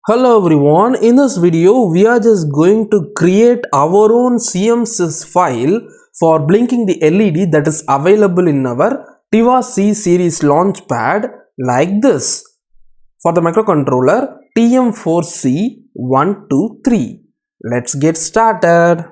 Hello everyone, in this video we are just going to create our own CMSys file for blinking the LED that is available in our Tiva C series launchpad like this. For the microcontroller TM4C123. Let's get started.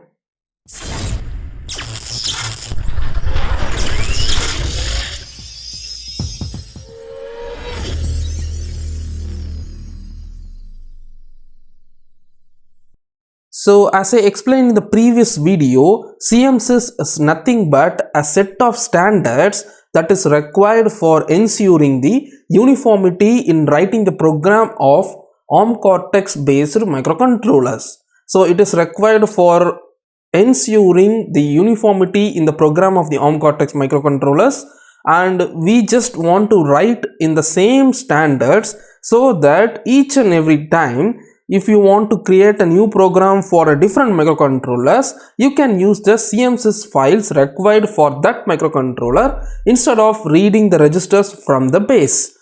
So as I explained in the previous video, CMSys is nothing but a set of standards that is required for ensuring the uniformity in writing the program of ARM Cortex based microcontrollers. So it is required for ensuring the uniformity in the program of the ARM Cortex microcontrollers, and we just want to write in the same standards so that each and every time if you want to create a new program for a different microcontrollers, you can use the CMSys files required for that microcontroller instead of reading the registers from the base.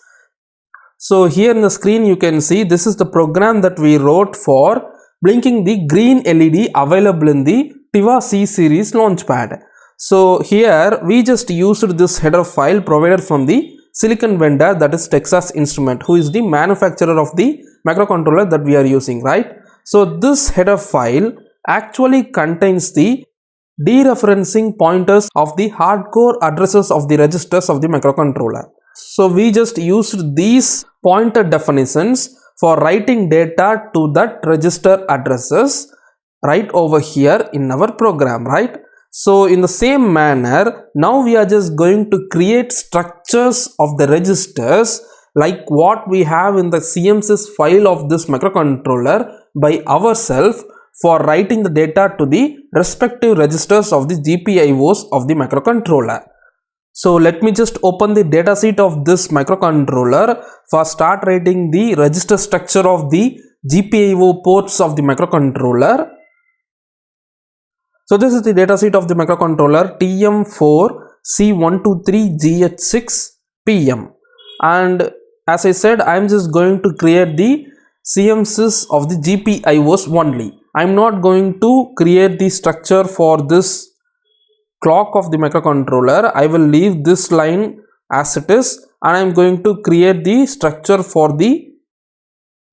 So here in the screen you can see this is the program that we wrote for blinking the green LED available in the Tiva C series launchpad. So here we just used this header file provided from the silicon vendor, that is Texas Instruments, who is the manufacturer of the microcontroller that we are using, right? So this header file actually contains the dereferencing pointers of the hardcore addresses of the registers of the microcontroller. So we just used these pointer definitions for writing data to that register addresses right over here in our program, right? So in the same manner, now we are just going to create structures of the registers like what we have in the CMSys file of this microcontroller by ourselves for writing the data to the respective registers of the GPIOs of the microcontroller. So let me just open the datasheet of this microcontroller for start writing the register structure of the GPIO ports of the microcontroller. So this is the datasheet of the microcontroller TM4C123GH6PM, and as I said, I am just going to create the CMSys of the GPIOs only. I am not going to create the structure for this clock of the microcontroller. I will leave this line as it is, and I am going to create the structure for the,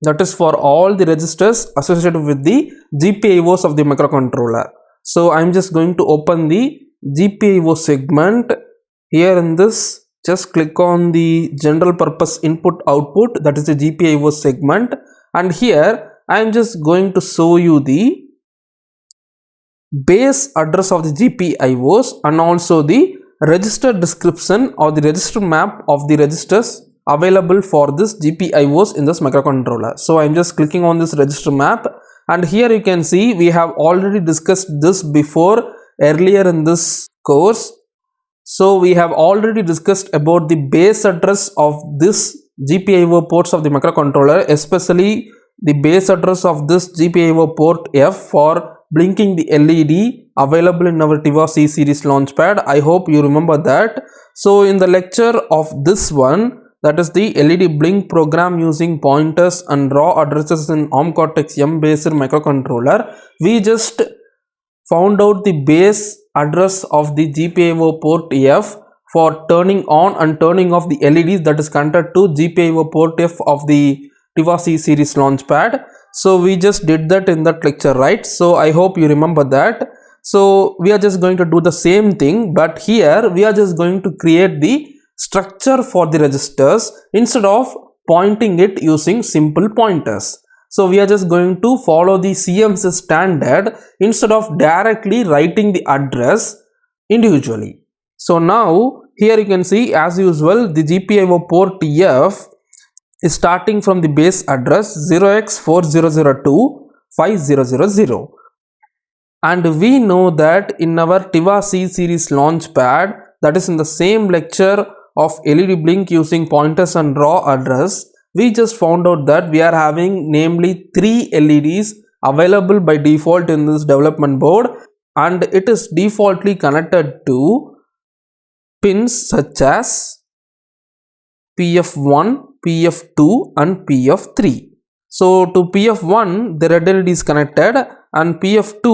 that is for all the registers associated with the GPIOs of the microcontroller. So I am just going to open the GPIO segment. Here in this, just click on the general purpose input output, that is the GPIO segment, and here I am just going to show you the base address of the GPIOs and also the register description or the register map of the registers available for this GPIOs in this microcontroller. So I am just clicking on this register map, and here you can see we have already discussed this before earlier in this course. So we have already discussed about the base address of this GPIO ports of the microcontroller, especially the base address of this GPIO port F for blinking the LED available in our Tiva C series launchpad. I hope you remember that. So in the lecture of this one, that is the LED blink program using pointers and raw addresses in ARM Cortex M based microcontroller, we just found out the base address of the GPIO port F for turning on and turning off the LEDs that is connected to GPIO port F of the Tiva C series launchpad. So we just did that in that lecture, right? So I hope you remember that. So we are just going to do the same thing, but here we are just going to create the structure for the registers instead of pointing it using simple pointers. So we are just going to follow the CMSys standard instead of directly writing the address individually. So now here you can see, as usual, the GPIO port F is starting from the base address 0x40025000, and we know that in our Tiva C series launchpad, that is in the same lecture of LED blink using pointers and raw address, we just found out that we are having namely 3 LEDs available by default in this development board, and it is defaultly connected to pins such as PF1, PF2 and PF3. So to PF1 the red LED is connected, and PF2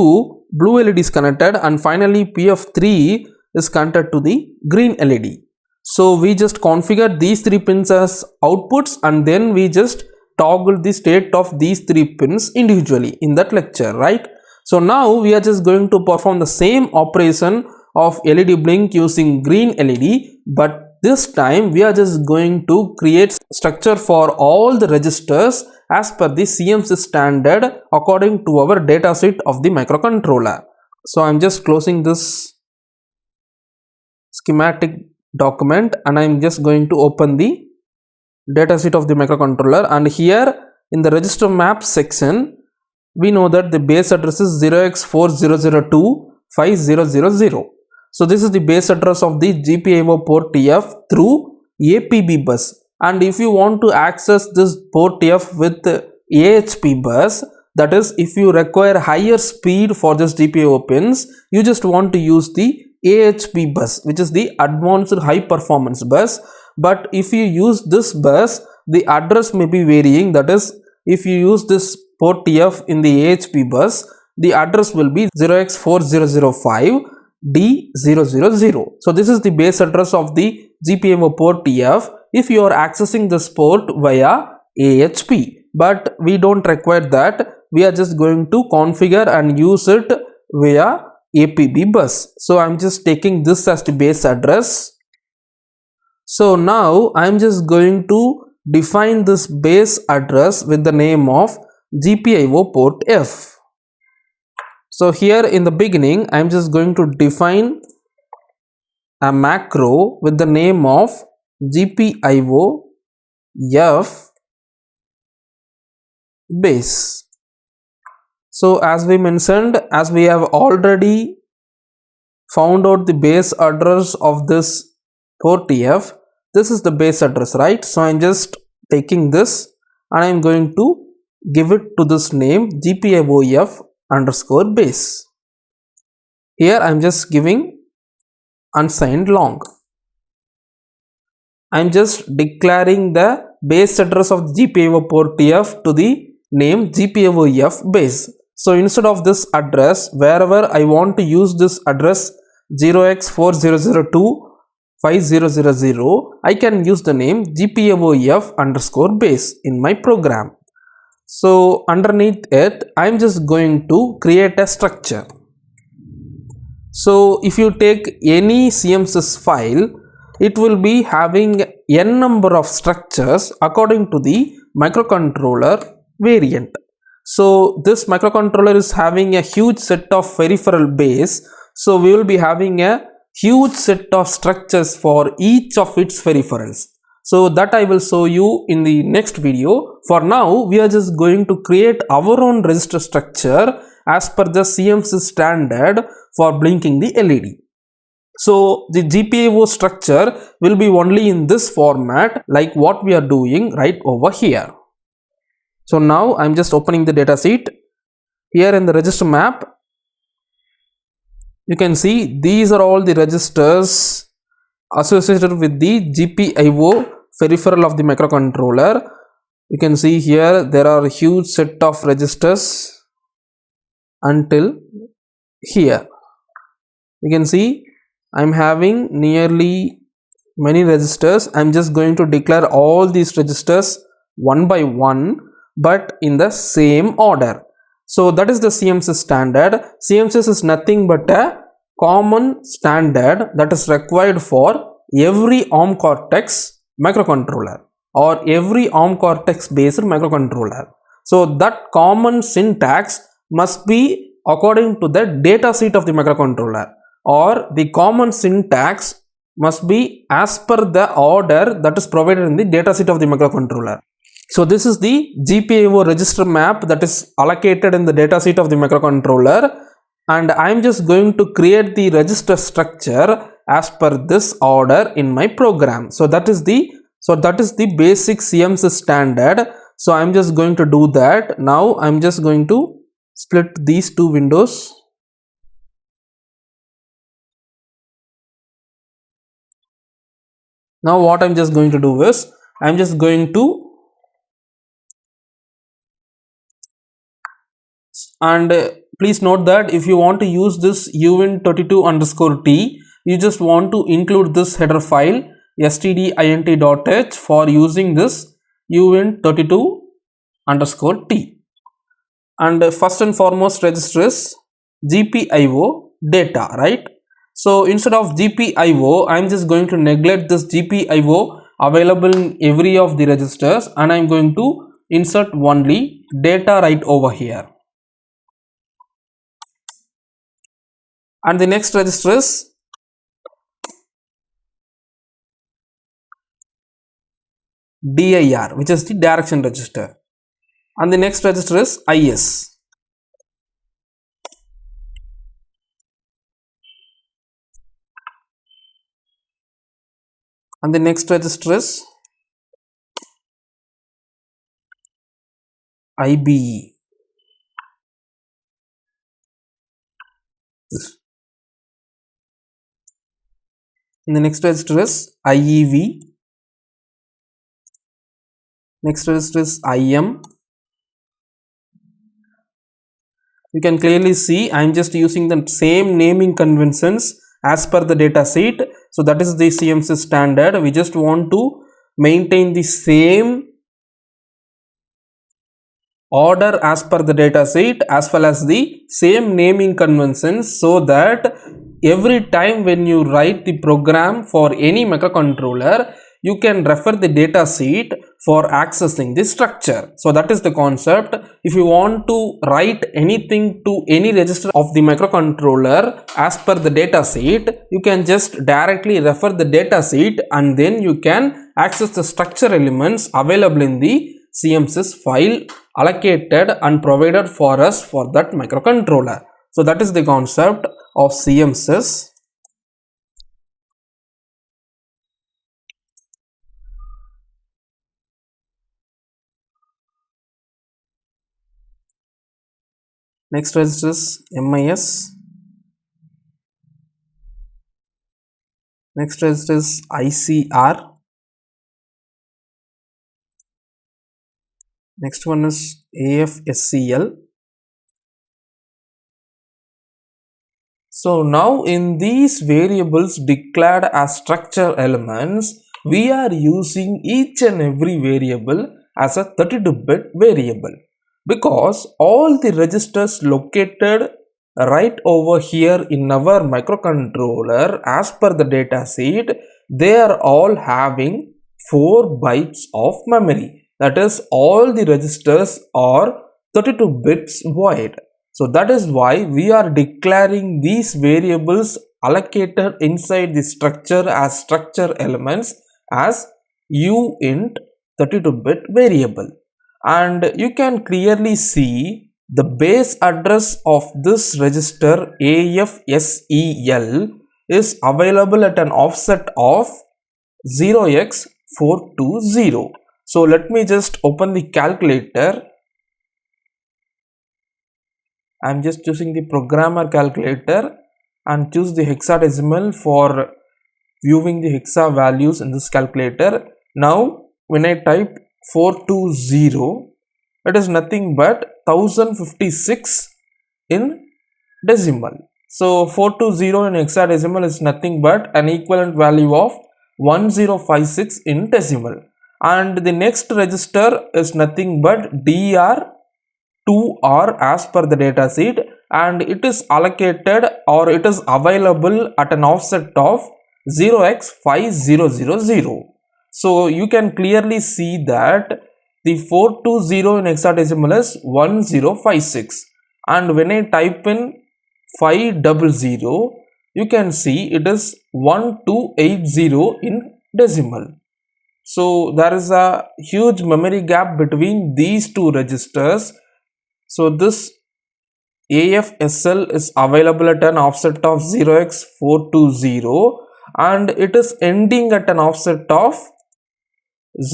blue LED is connected, and finally PF3 is connected to the green LED. So we just configure these three pins as outputs, and then we just toggle the state of these three pins individually in that lecture, right? So now we are just going to perform the same operation of LED blink using green LED, but this time we are just going to create structure for all the registers as per the CMSIS standard according to our datasheet of the microcontroller. So I'm just closing this schematic document and I'm just going to open the datasheet of the microcontroller, and here in the register map section we know that the base address is 0x40025000. So this is the base address of the GPIO port F through APB bus, and if you want to access this port F with AHP bus, that is if you require higher speed for this GPIO pins, you just want to use the AHP bus, which is the advanced high performance bus. But if you use this bus, the address may be varying, that is if you use this port F in the AHP bus, the address will be 0x4005D000. So this is the base address of the GPIO port F if you are accessing this port via AHP, but we don't require that. We are just going to configure and use it via APB bus. So I'm just taking this as the base address. So now I'm just going to define this base address with the name of GPIO port F. So here in the beginning I'm just going to define a macro with the name of GPIO F base. So as we mentioned, as we have already found out the base address of this port F, this is the base address, right? So I'm just taking this and I'm going to give it to this name GPIO F_ base. Here I'm just giving unsigned long. I'm just declaring the base address of GPIO port F to the name GPIO F base. So instead of this address, wherever I want to use this address 0x40025000, I can use the name GPIO F_ base in my program. So underneath it, I'm just going to create a structure. So if you take any CMSIS file, it will be having n number of structures according to the microcontroller variant. So this microcontroller is having a huge set of peripheral base, so we will be having a huge set of structures for each of its peripherals. So that I will show you in the next video. For now we are just going to create our own register structure as per the CMSIS standard for blinking the LED. So the GPIO structure will be only in this format, like what we are doing right over here. So now I'm just opening the datasheet. Here in the register map, you can see these are all the registers associated with the GPIO peripheral of the microcontroller. You can see here there are a huge set of registers until here. You can see I'm having nearly many registers. I'm just going to declare all these registers one by one, but in the same order. So that is the CMSIS standard. CMSIS is nothing but a common standard that is required for every ARM Cortex microcontroller or every ARM Cortex based microcontroller. So that common syntax must be according to the data sheet of the microcontroller, or the common syntax must be as per the order that is provided in the datasheet of the microcontroller. So this is the GPIO register map that is allocated in the datasheet of the microcontroller, and I am just going to create the register structure as per this order in my program. So that is the basic CMSIS standard. So I am just going to do that. Now I am just going to split these two windows. Now what I'm just going to do is I'm just going to And please note that if you want to use this uint32_t, you just want to include this header file stdint.h for using this uint32_t. And first and foremost register is GPIO data, right? So instead of GPIO, I'm just going to neglect this GPIO available in every of the registers, and I'm going to insert only data right over here. And the next register is DIR, which is the direction register. And the next register is IS. And the next register is IBE. And the next register is IEV. Next register is IM. You can clearly see I am just using the same naming conventions as per the data sheet. So that is the CMSIS standard. We just want to maintain the same order as per the data sheet as well as the same naming conventions, so that every time when you write the program for any microcontroller, you can refer the data sheet for accessing the structure. So that is the concept. If you want to write anything to any register of the microcontroller as per the data sheet, you can just directly refer the data sheet and then you can access the structure elements available in the CMSIS file allocated and provided for us for that microcontroller. So that is the concept of CMSIS. Next register is MIS. Next register is ICR. Next one is AFSCL. So now in these variables declared as structure elements, we are using each and every variable as a 32-bit variable, because all the registers located right over here in our microcontroller as per the data sheet, they are all having 4 bytes of memory. That is, all the registers are 32 bits wide. So that is why we are declaring these variables allocated inside the structure as structure elements as uint 32-bit variable. And you can clearly see the base address of this register AFSEL is available at an offset of 0x420. So let me just open the calculator. I am just choosing the programmer calculator and choose the hexadecimal for viewing the hexa values in this calculator. Now when I type 420, it is nothing but 1056 in decimal. So 420 in hexadecimal is nothing but an equivalent value of 1056 in decimal. And the next register is nothing but DR2R as per the data sheet, and it is allocated or it is available at an offset of 0x5000. So you can clearly see that the 420 in hexadecimal is 1056, and when I type in 500, you can see it is 1280 in decimal. So there is a huge memory gap between these two registers. So this AFSL is available at an offset of 0x420 and it is ending at an offset of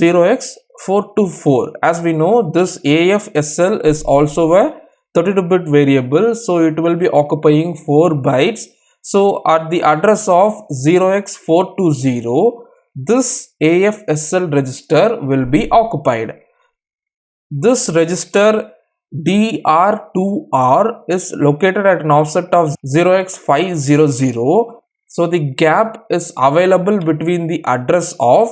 0x424. As we know, this AFSL is also a 32-bit variable, so it will be occupying 4 bytes. So at the address of 0x420, this AFSL register will be occupied. This register DR2R is located at an offset of 0x500. So the gap is available between the address of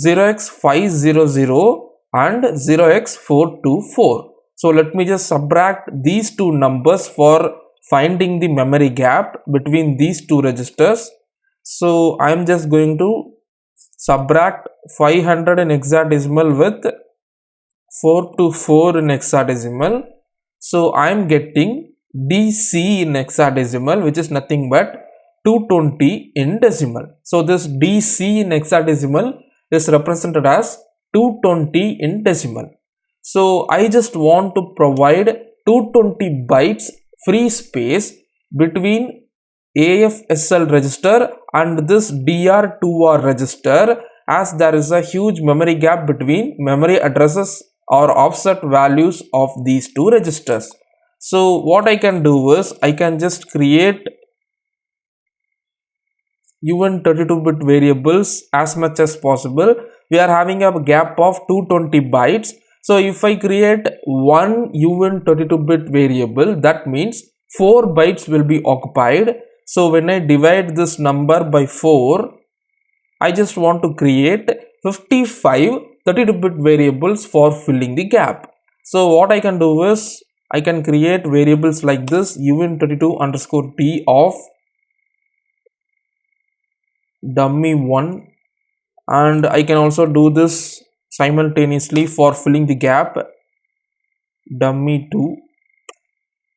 0x500 and 0x424. So let me just subtract these two numbers for finding the memory gap between these two registers. So I am just going to subtract 500 in hexadecimal with 424 in hexadecimal. So I am getting DC in hexadecimal, which is nothing but 220 in decimal. So this DC in hexadecimal is represented as 220 in decimal. So I just want to provide 220 bytes free space between AFSL register and this DR2R register, as there is a huge memory gap between memory addresses or offset values of these two registers. So what I can do is I can just create even 32-bit variables as much as possible. We are having a gap of 220 bytes. So if I create one even 32-bit variable, that means 4 bytes will be occupied. So when I divide this number by 4, I just want to create 55 32-bit variables for filling the gap. So what I can do is I can create variables like this uint32 underscore t of dummy1, and I can also do this simultaneously for filling the gap dummy2,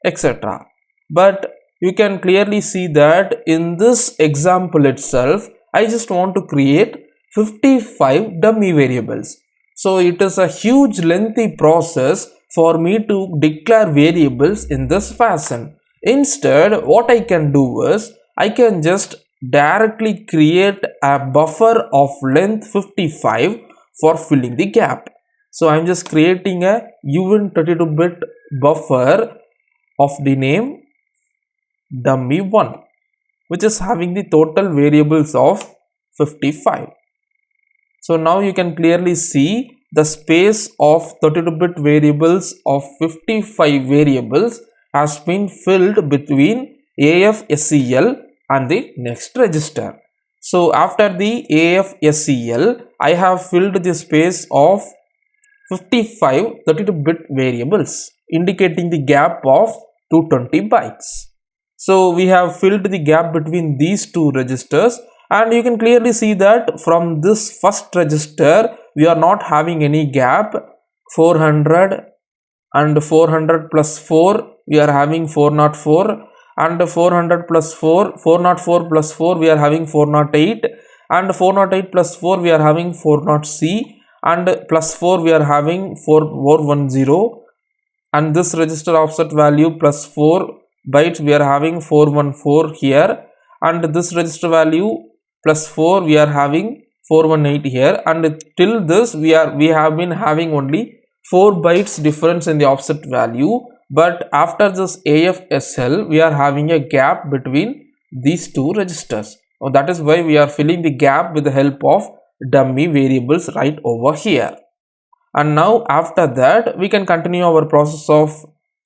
etc. But you can clearly see that in this example itself, I just want to create 55 dummy variables. So it is a huge lengthy process for me to declare variables in this fashion. Instead, what I can do is I can just directly create a buffer of length 55 for filling the gap. So I'm just creating a uint32-bit buffer of the name dummy1, which is having the total variables of 55. So now you can clearly see the space of 32-bit variables of 55 variables has been filled between AFSCL and the next register. So after the AFSCL, I have filled the space of 55 32-bit variables, indicating the gap of 220 bytes. So we have filled the gap between these two registers, and you can clearly see that from this first register we are not having any gap. 400 and 400 plus 4 we are having 404, and 400 plus 4 404 plus 4 we are having 408, and 408 plus 4 we are having 40C, and plus 4 we are having 4410, and this register offset value plus 4 bytes we are having 414 here, and this register value plus 4 we are having 418 here, and till this we have been having only 4 bytes difference in the offset value. But after this AFSL we are having a gap between these two registers. So that is why we are filling the gap with the help of dummy variables right over here. And now after that we can continue our process of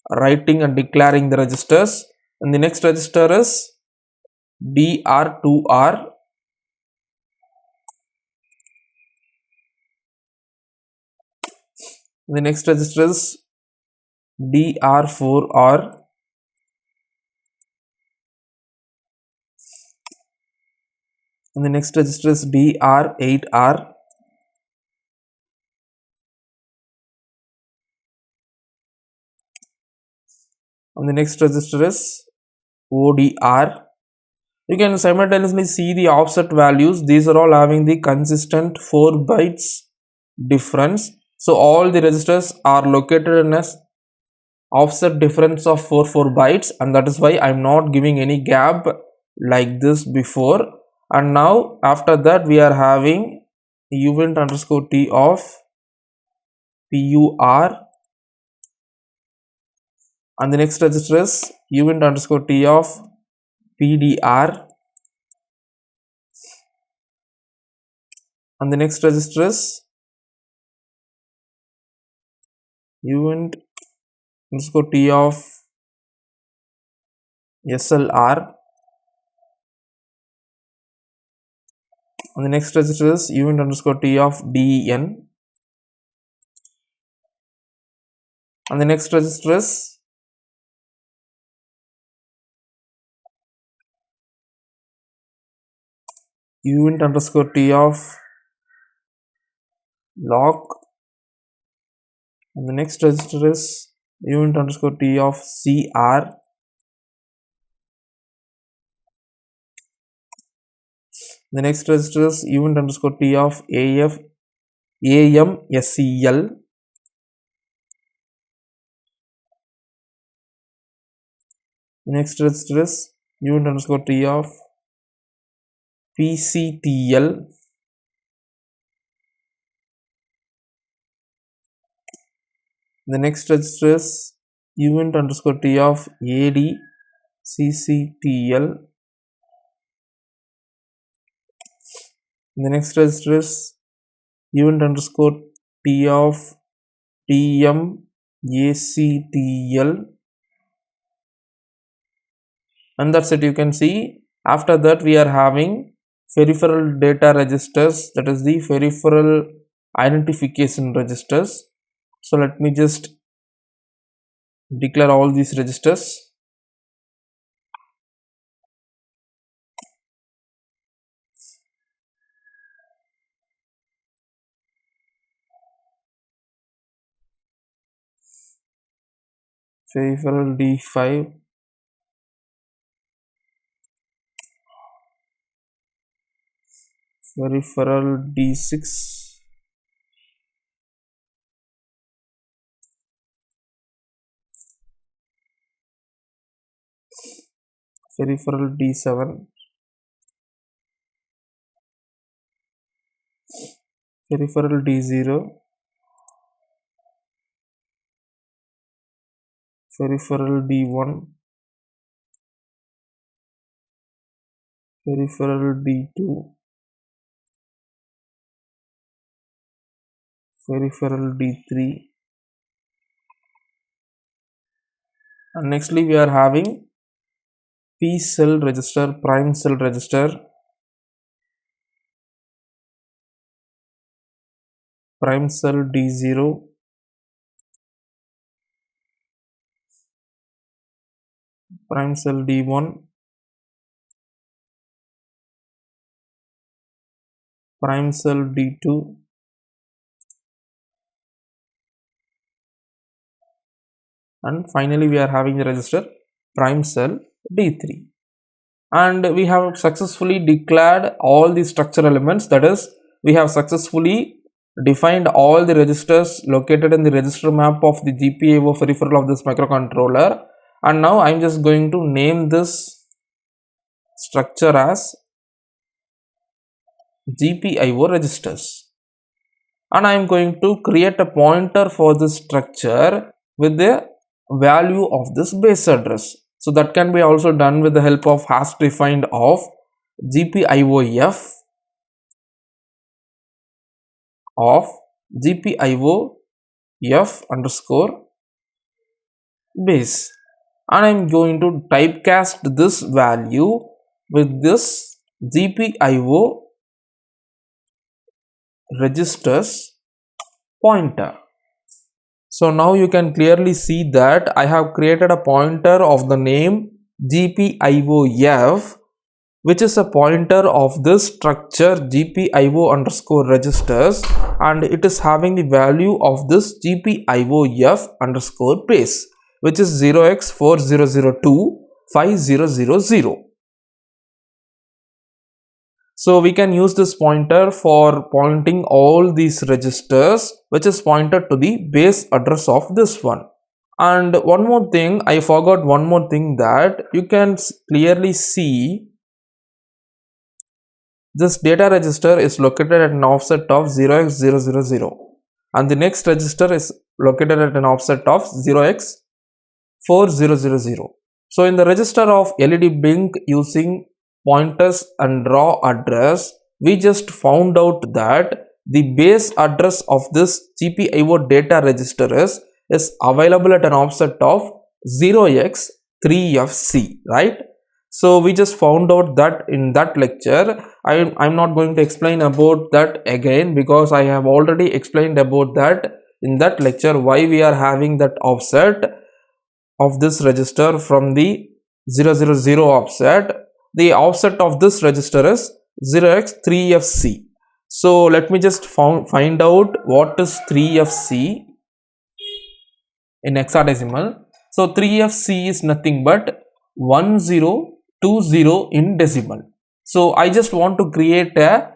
writing and declaring the registers. And the next register is DR2R, the next register is DR4R, and the next register is DR8R, and the next register is ODR. You can simultaneously see the offset values. These are all having the consistent 4 bytes difference. So all the registers are located in a offset difference of 4 bytes, and that is why I'm not giving any gap like this before. And now after that we are having uint underscore t of PUR, and the next register is uint underscore t of PDR, and the next register is uint underscore T of SLR. And the next register is event underscore T of DEN. And the next register is event underscore T of lock. And the next register is event underscore T of CR. The next register is event underscore T of AMSCL. The next register is event underscore T of PCTL. The next register is event underscore T of ADCCTL. The next register is event underscore T of TMACTL. And that's it. You can see after that we are having peripheral data registers, that is the peripheral identification registers. So let me just declare all these registers. Peripheral D5, peripheral D6, peripheral D7, peripheral D0, peripheral D1, peripheral D2, peripheral D3, and nextly we are having P cell register, prime cell register, prime cell D0, prime cell D1, prime cell D2, and finally we are having the register prime cell D3. And we have successfully declared all the structure elements, that is we have successfully defined all the registers located in the register map of the GPIO peripheral of this microcontroller. And now I am just going to name this structure as GPIO registers, and I am going to create a pointer for this structure with the value of this base address. So that can be also done with the help of hash defined of GPIOF of GPIOF underscore base, and I am going to typecast this value with this GPIO registers pointer. So now you can clearly see that I have created a pointer of the name GPIOF, which is a pointer of this structure GPIO underscore registers, and it is having the value of this GPIOF underscore base, which is 0x40025000. So we can use this pointer for pointing all these registers, which is pointed to the base address of this one. And one more thing, I forgot one more thing, that you can clearly see this data register is located at an offset of 0x000, and the next register is located at an offset of 0x4000. So in the register of LED blink using pointers and raw address, we just found out that the base address of this GPIO data register is is available at an offset of 0x3fc, right? So we just found out that in that lecture. I'm not going to explain about that again because I have already explained about that in that lecture, why we are having that offset of this register from the 000 offset. The offset of this register is 0x3fc. So let me just find out what is 3fc in hexadecimal. So 3fc is nothing but 1020 in decimal. So I just want to create a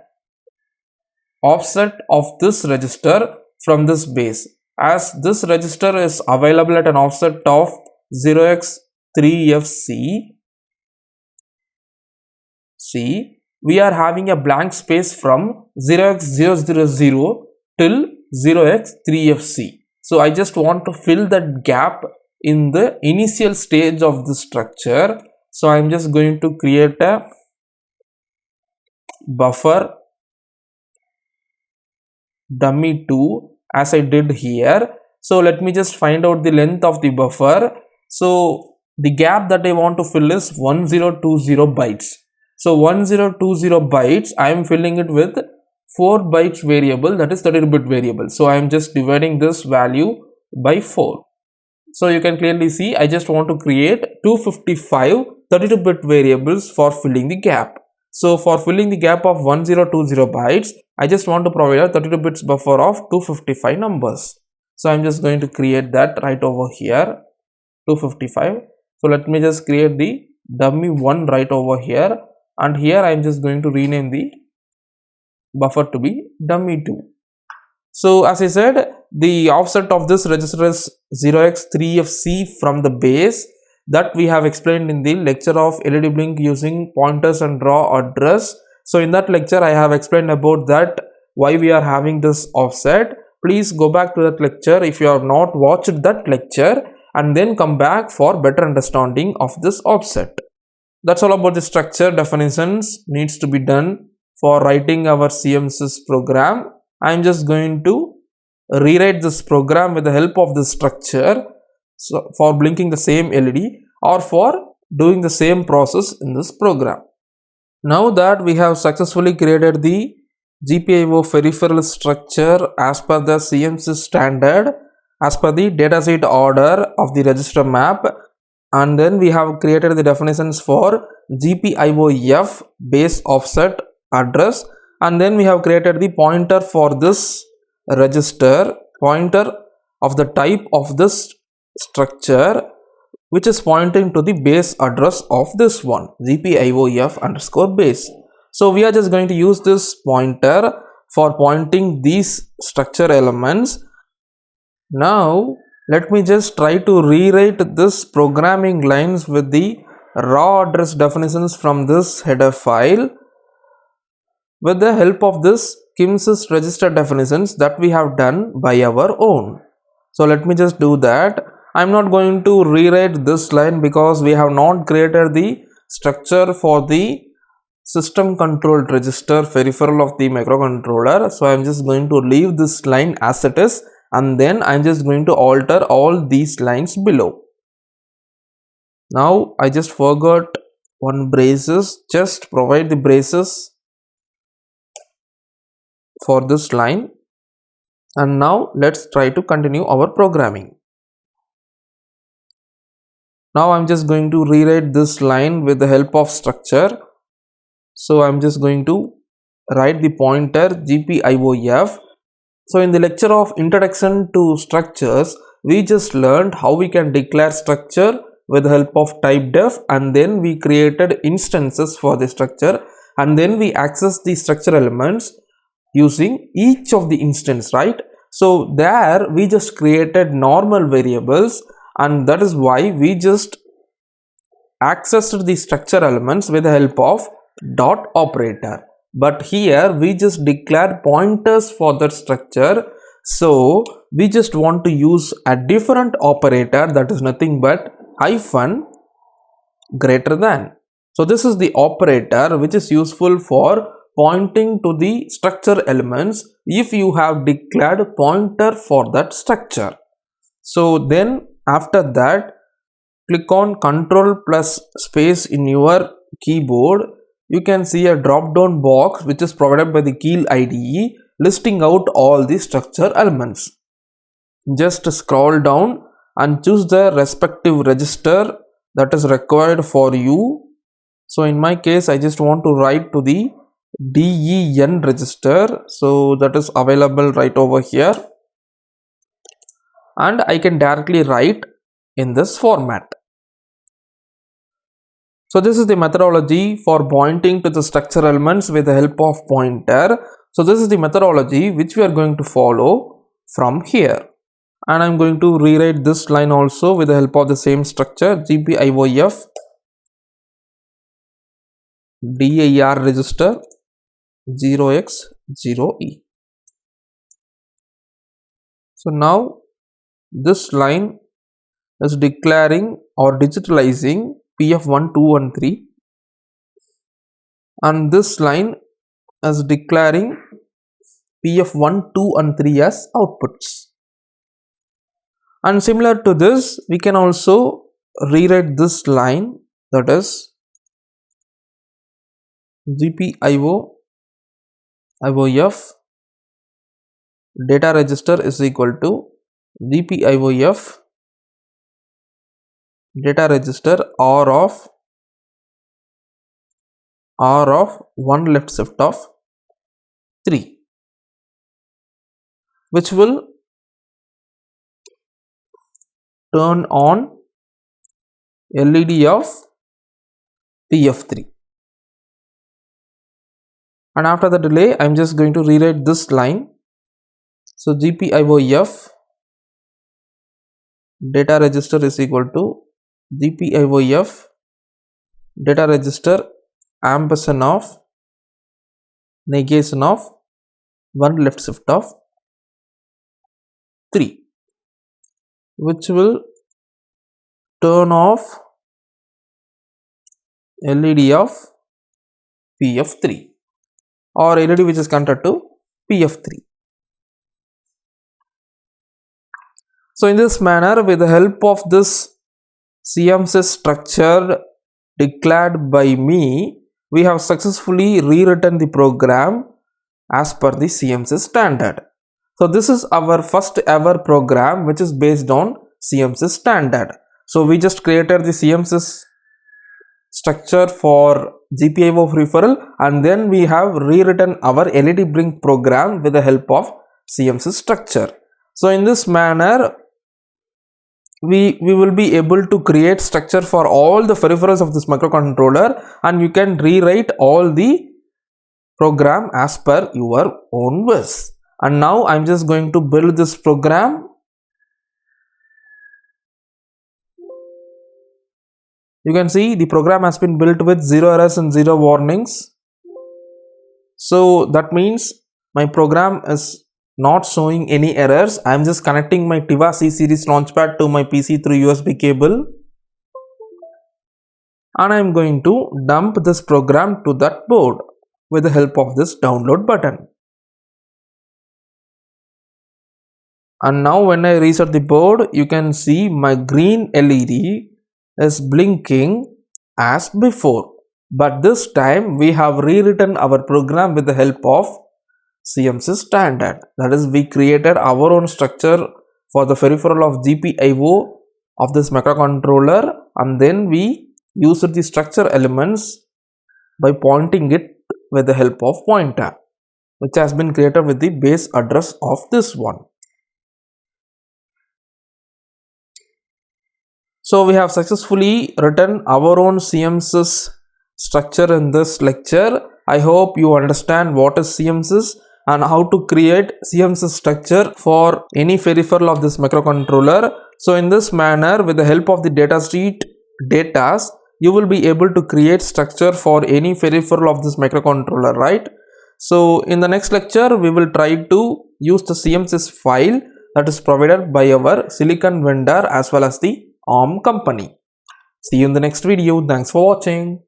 offset of this register from this base. As this register is available at an offset of 0x3fc, we are having a blank space from 0x000 till 0x3fc. So I just want to fill that gap in the initial stage of the structure. So I am just going to create a buffer dummy2 as I did here. So let me just find out the length of the buffer. So the gap that I want to fill is 1020 bytes. So 1020 bytes, I am filling it with 4 bytes variable, that is 32-bit variable. So I am just dividing this value by 4. So you can clearly see I just want to create 255 32-bit variables for filling the gap. So for filling the gap of 1020 bytes, I just want to provide a 32 bits buffer of 255 numbers. So I'm just going to create that right over here, 255. So let me just create the dummy 1 right over here, and here I'm just going to rename the buffer to be dummy 2. So as I said, the offset of this register is 0x3fc from the base that we have explained in the lecture of LED blink using pointers and raw address. So in that lecture I have explained about that, why we are having this offset. Please go back to that lecture if you have not watched that lecture, and then come back for better understanding of this offset. That's all about the structure definitions needs to be done for writing our CMSIS program. I am just going to rewrite this program with the help of this structure, so for blinking the same LED or for doing the same process in this program. Now that we have successfully created the GPIO peripheral structure as per the CMSIS standard, as per the datasheet order of the register map, and then we have created the definitions for GPIOF base offset address, and then we have created the pointer for this register, pointer of the type of this structure, which is pointing to the base address of this one, GPIOF underscore base. So we are just going to use this pointer for pointing these structure elements. Now let me just try to rewrite this programming lines with the raw address definitions from this header file with the help of this CMSIS register definitions that we have done by our own. So let me just do that. I'm not going to rewrite this line because we have not created the structure for the system controlled register peripheral of the microcontroller. So I'm just going to leave this line as it is, and then I'm just going to alter all these lines below. Now I just forgot one braces, just provide the braces for this line, and now let's try to continue our programming. Now I'm just going to rewrite this line with the help of structure. So I'm just going to write the pointer GPIOF. So in the lecture of introduction to structures, we just learned how we can declare structure with the help of type def, and then we created instances for the structure, and then we access the structure elements using each of the instance, right? So there we just created normal variables, and that is why we just accessed the structure elements with the help of dot operator. But here we just declared pointers for that structure, so we just want to use a different operator, that is nothing but hyphen greater than. So this is the operator which is useful for pointing to the structure elements if you have declared pointer for that structure. So then after that, click on Ctrl plus space in your keyboard. You can see a drop down box which is provided by the Keel IDE listing out all the structure elements. Just scroll down and choose the respective register that is required for you. So in my case, I just want to write to the DEN register, so that is available right over here, and I can directly write in this format. So this is the methodology for pointing to the structure elements with the help of pointer. So this is the methodology which we are going to follow from here, and I'm going to rewrite this line also with the help of the same structure, GPIOF DIR register 0x0e. So now this line is declaring or digitalizing PF1, 2 and 3, and this line is declaring PF1, 2 and 3 as outputs. And similar to this, we can also rewrite this line, that is GPIOF data register is equal to GPIOF data register R of 1 left shift of 3, which will turn on LED of PF3. And after the delay, I'm just going to rewrite this line. So GPIOF data register is equal to GPIOF data register ampersand of negation of 1 left shift of 3, which will turn off LED of PF3, or LED which is connected to PF3. So in this manner, with the help of this CMSIS structure declared by me, we have successfully rewritten the program as per the CMSIS standard. So this is our first ever program which is based on CMSIS standard. So we just created the CMSIS structure for GPIO referral, and then we have rewritten our LED Blink program with the help of CMSIS structure. So in this manner, we will be able to create structure for all the peripherals of this microcontroller, and you can rewrite all the program as per your own wish. And now I'm just going to build this program. You can see the program has been built with 0 errors and 0 warnings. So that means my program is not showing any errors. I am just connecting my Tiva C series launchpad to my PC through USB cable, and I am going to dump this program to that board with the help of this download button. And now when I reset the board, you can see my green LED is blinking as before, but this time we have rewritten our program with the help of CMSIS standard. That is, we created our own structure for the peripheral of GPIO of this microcontroller, and then we used the structure elements by pointing it with the help of pointer, which has been created with the base address of this one. So we have successfully written our own CMSIS structure in this lecture. I hope you understand what is CMSIS and how to create CMSIS structure for any peripheral of this microcontroller. So in this manner, with the help of the datasheet datas, you will be able to create structure for any peripheral of this microcontroller, right? So in the next lecture, we will try to use the CMSIS file that is provided by our silicon vendor as well as the ARM company. See you in the next video. Thanks for watching.